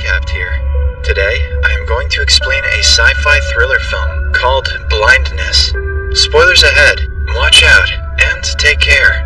Handicapped here. Today, I am going to explain a sci-fi thriller film called Blindness. Spoilers ahead, watch out, and take care.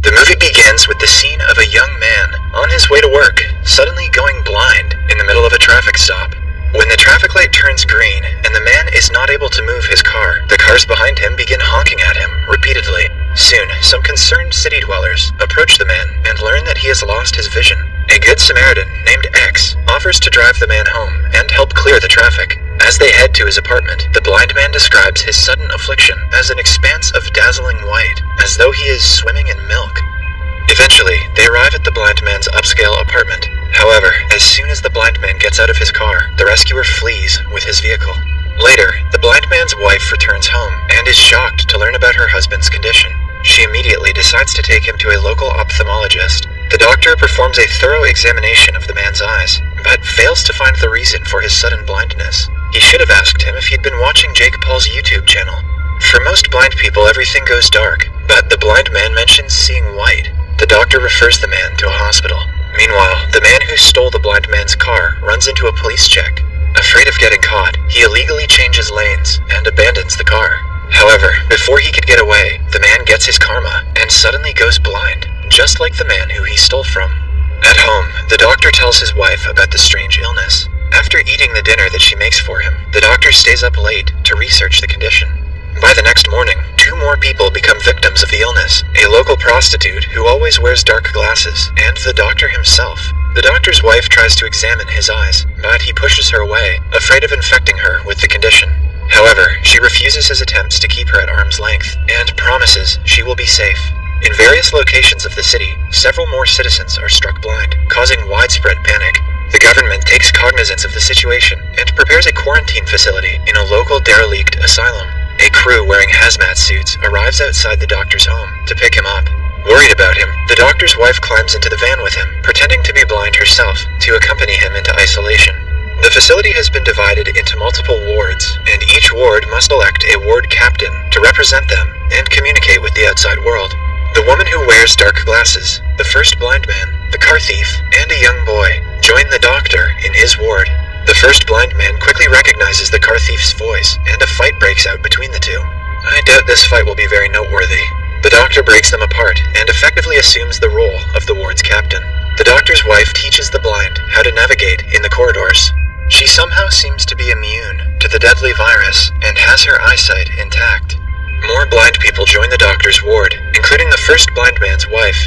The movie begins with the scene of a young man on his way to work, suddenly going blind in the middle of a traffic stop. When the traffic light turns green and the man is not able to move his car, the cars behind him begin honking at him repeatedly. Soon, some concerned city dwellers approach the man and learn that he has lost his vision. A good Samaritan named X offers to drive the man home and help clear the traffic. As they head to his apartment, the blind man describes his sudden affliction as an expanse of dazzling white, as though he is swimming in milk. Eventually, they arrive at the blind man's upscale apartment. However, as soon as the blind man gets out of his car, the rescuer flees with his vehicle. Later, the blind man's wife returns home and is shocked to learn about her husband's condition. She immediately decides to take him to a local ophthalmologist. The doctor performs a thorough examination of the man's eyes, but fails to find the reason for his sudden blindness. He should have asked him if he'd been watching Jake Paul's YouTube channel. For most blind people, everything goes dark, but the blind man mentions seeing white. The doctor refers the man to a hospital. Meanwhile, the man who stole the blind man's car runs into a police check. Afraid of getting caught, he illegally changes lanes and abandons the car. However, before he could get away, the man gets his karma and suddenly goes blind, just like the man who he stole from. At home, the doctor tells his wife about the strange illness. After eating the dinner that she makes for him, the doctor stays up late to research the condition. By the next morning, 2 more people become victims of the illness, a local prostitute who always wears dark glasses, and the doctor himself. The doctor's wife tries to examine his eyes, but he pushes her away, afraid of infecting her with the condition. However, she refuses his attempts to keep her at arm's length, and promises she will be safe. In various locations of the city, several more citizens are struck blind, causing widespread panic. The government takes cognizance of the situation and prepares a quarantine facility in a local derelict asylum. A crew wearing hazmat suits arrives outside the doctor's home to pick him up. Worried about him, the doctor's wife climbs into the van with him, pretending to be blind herself to accompany him into isolation. The facility has been divided into multiple wards, and each ward must elect a ward captain to represent them and communicate with the outside world. The woman who wears dark glasses, the first blind man, the car thief, and a young boy join the doctor in his ward. The first blind man quickly recognizes the car thief's voice, and a fight breaks out between the two. I doubt this fight will be very noteworthy. The doctor breaks them apart, and effectively assumes the role of the ward's captain. The doctor's wife teaches the blind how to navigate in the corridors. She somehow seems to be immune to the deadly virus, and has her eyesight intact. More blind people join the doctor's ward, including the first blind man's wife.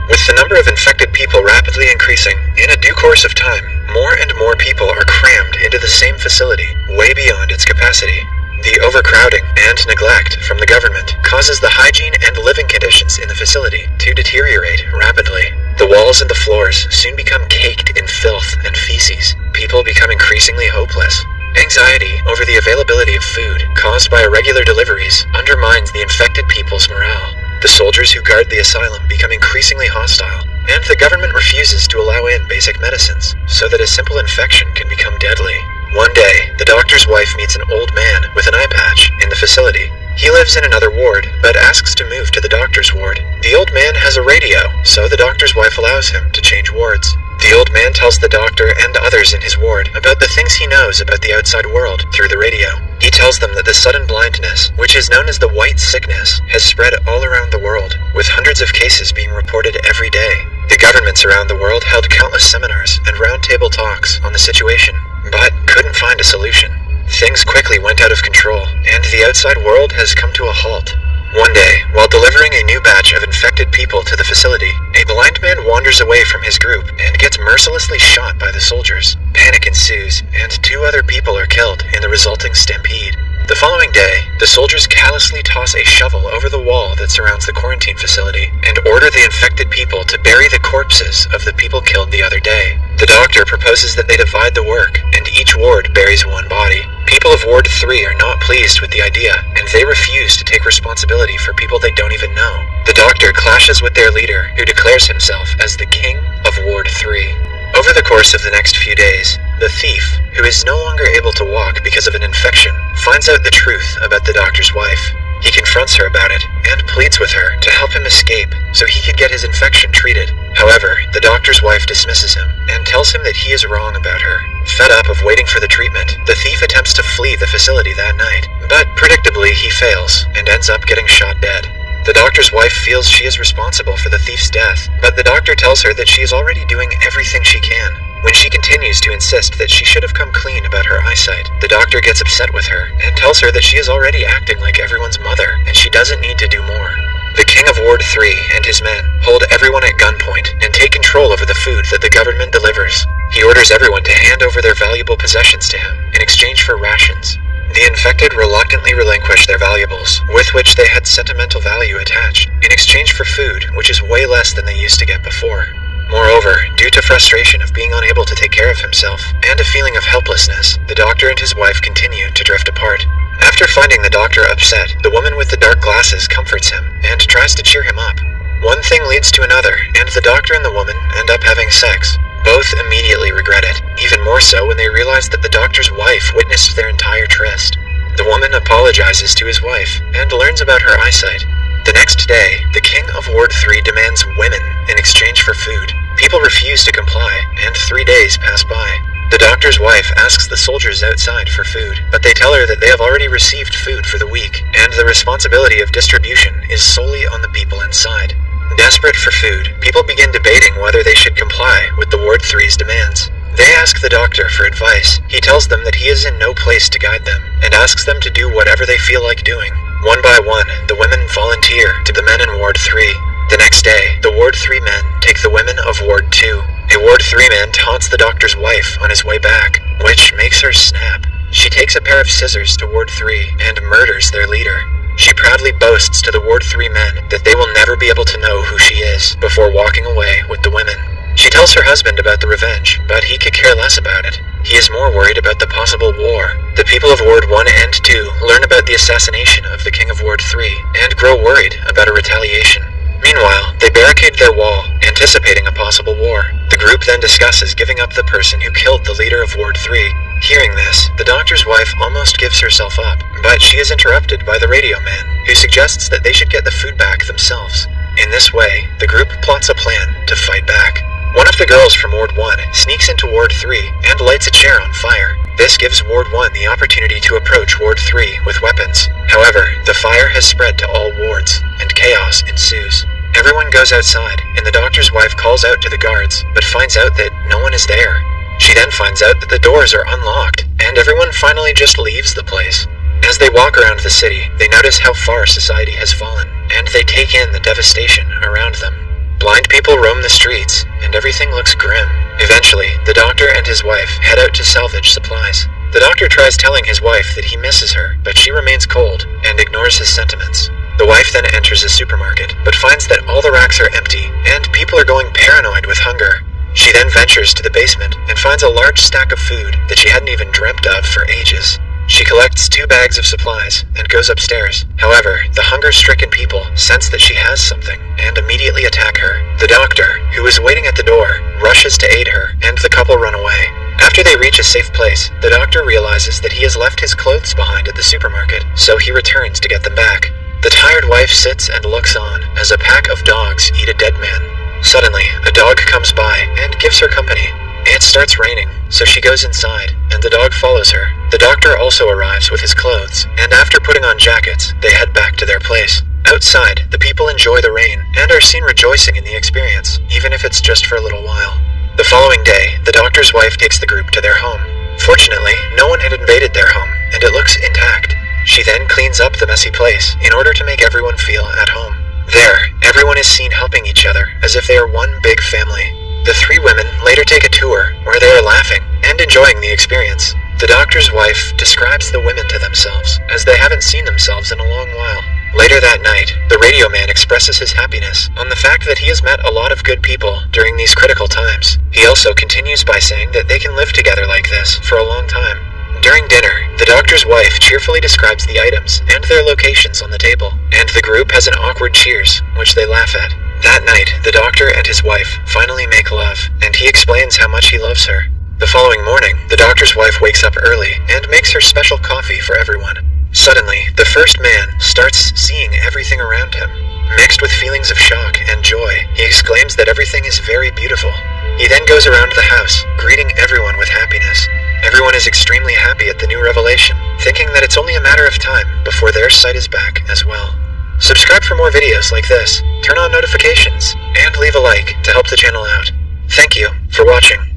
With the number of infected people rapidly increasing, in a due course of time, more and more people are crammed into the same facility, way beyond its capacity. The overcrowding and neglect from the government causes the hygiene and living conditions in the facility to deteriorate rapidly. The walls and the floors soon become caked in filth and feces, people become increasingly hopeless. Anxiety over the availability of food caused by irregular deliveries undermines the infected people's morale. The soldiers who guard the asylum become increasingly hostile, and the government refuses to allow in basic medicines, so that a simple infection can become deadly. One day, the doctor's wife meets an old man with an eye patch in the facility. He lives in another ward, but asks to move to the doctor's ward. The old man has a radio, so the doctor's wife allows him to change wards. The old man tells the doctor and others in his ward about the things he knows about the outside world through the radio. He tells them that the sudden blindness, which is known as the white sickness, has spread all around the world, with hundreds of cases being reported every day. The governments around the world held countless seminars and roundtable talks on the situation, but couldn't find a solution. Things quickly went out of control, and the outside world has come to a halt. One day, while delivering a new batch of infected people to the facility, a blind man wanders away from his group and gets mercilessly shot by the soldiers. Panic ensues, and 2 other people are killed in the resulting stampede. The following day, the soldiers callously toss a shovel over the wall that surrounds the quarantine facility and order the infected people to bury the corpses of the people killed the other day. The doctor proposes that they divide the work, and each ward buries 1 body. People of Ward 3 are not pleased with the idea, and they refuse to take responsibility for people they don't even know. The doctor clashes with their leader, who declares himself as the king of Ward 3. Over the course of the next few days, the thief, who is no longer able to walk because of an infection, finds out the truth about the doctor's wife. He confronts her about it, and pleads with her to help him escape so he could get his infection treated. However, the doctor's wife dismisses him and tells him that he is wrong about her. Fed up of waiting for the treatment, the thief attempts to flee the facility that night, but predictably he fails and ends up getting shot dead. The doctor's wife feels she is responsible for the thief's death, but the doctor tells her that she is already doing everything she can. When she continues to insist that she should have come clean about her eyesight, the doctor gets upset with her and tells her that she is already acting like everyone's mother and she doesn't need to do more. The King of Ward 3 and his men hold everyone at gunpoint and take control over the food that the government delivers. He orders everyone to hand over their valuable possessions to him in exchange for rations. The infected reluctantly relinquish their valuables, with which they had sentimental value attached, in exchange for food, which is way less than they used to get before. Moreover, due to frustration of being unable to take care of himself, and a feeling of helplessness, the doctor and his wife continue to drift apart. After finding the doctor upset, the woman with the dark glasses comforts him, and tries to cheer him up. One thing leads to another, and the doctor and the woman end up having sex. Both immediately regret it, even more so when they realize that the doctor's wife witnessed their entire tryst. The woman apologizes to his wife, and learns about her eyesight. The next day, the King of Ward 3 demands women in exchange for food. People refuse to comply, and 3 days pass by. The doctor's wife asks the soldiers outside for food, but they tell her that they have already received food for the week, and the responsibility of distribution is solely on the people inside. Desperate for food, people begin debating whether they should comply with the Ward 3's demands. They ask the doctor for advice. He tells them that he is in no place to guide them, and asks them to do whatever they feel like doing. One by one, the women volunteer to the men in Ward 3. The next day, the Ward 3 men take the women of Ward 2. A Ward 3 man taunts the doctor's wife on his way back, which makes her snap. She takes a pair of scissors to Ward 3 and murders their leader. She proudly boasts to the Ward 3 men that they will never be able to know who she is before walking away with the women. She tells her husband about the revenge, but he could care less about it. He is more worried about the possible war. The people of Ward 1 and 2 learn about the assassination of the King of Ward 3 and grow worried about a retaliation. Meanwhile, they barricade their wall, anticipating a possible war. The group then discusses giving up the person who killed the leader of Ward 3. Hearing this, the doctor's wife almost gives herself up, but she is interrupted by the radio man, who suggests that they should get the food back themselves. In this way, the group plots a plan to fight back. One of the girls from Ward 1 sneaks into Ward 3 and lights a chair on fire. This gives Ward 1 the opportunity to approach Ward 3 with weapons. However, the fire has spread to all wards, and chaos ensues. Everyone goes outside, and the doctor's wife calls out to the guards, but finds out that no one is there. She then finds out that the doors are unlocked, and everyone finally just leaves the place. As they walk around the city, they notice how far society has fallen, and they take in the devastation around them. Blind people roam the streets, and everything looks grim. Eventually, the doctor and his wife head out to salvage supplies. The doctor tries telling his wife that he misses her, but she remains cold and ignores his sentiments. The wife then enters a supermarket, but finds that all the racks are empty, and people are going paranoid with hunger. She then ventures to the basement and finds a large stack of food that she hadn't even dreamt of for ages. She collects 2 bags of supplies and goes upstairs. However, the hunger-stricken people sense that she has something and immediately attack her. The doctor, who is waiting at the door, rushes to aid her, and the couple run away. After they reach a safe place, the doctor realizes that he has left his clothes behind at the supermarket, so he returns to get them back. The tired wife sits and looks on as a pack of dogs eat a dead man. Suddenly, a dog comes by and gives her company. It starts raining, so she goes inside, and the dog follows her. The doctor also arrives with his clothes, and after putting on jackets, they head back to their place. Outside, the people enjoy the rain, and are seen rejoicing in the experience, even if it's just for a little while. The following day, the doctor's wife takes the group to their home. Fortunately, no one had invaded their home, and it looks intact. She then cleans up the messy place in order to make everyone feel at home. There, everyone is seen helping each other, as if they are one big family. The 3 women later take a tour, where they are laughing and enjoying the experience. The doctor's wife describes the women to themselves, as they haven't seen themselves in a long while. Later that night, the radio man expresses his happiness on the fact that he has met a lot of good people during these critical times. He also continues by saying that they can live together like this for a long time. During dinner, the doctor's wife cheerfully describes the items and their locations on the table, and the group has an awkward cheers, which they laugh at. That night, the doctor and his wife finally make love, and he explains how much he loves her. The following morning, the doctor's wife wakes up early and makes her special coffee for everyone. Suddenly, the first man starts seeing everything around him. Mixed with feelings of shock and joy, he exclaims that everything is very beautiful. He then goes around the house, greeting everyone with happiness. Everyone is extremely happy at the new revelation, thinking that it's only a matter of time before their sight is back as well. Subscribe for more videos like this, turn on notifications, and leave a like to help the channel out. Thank you for watching.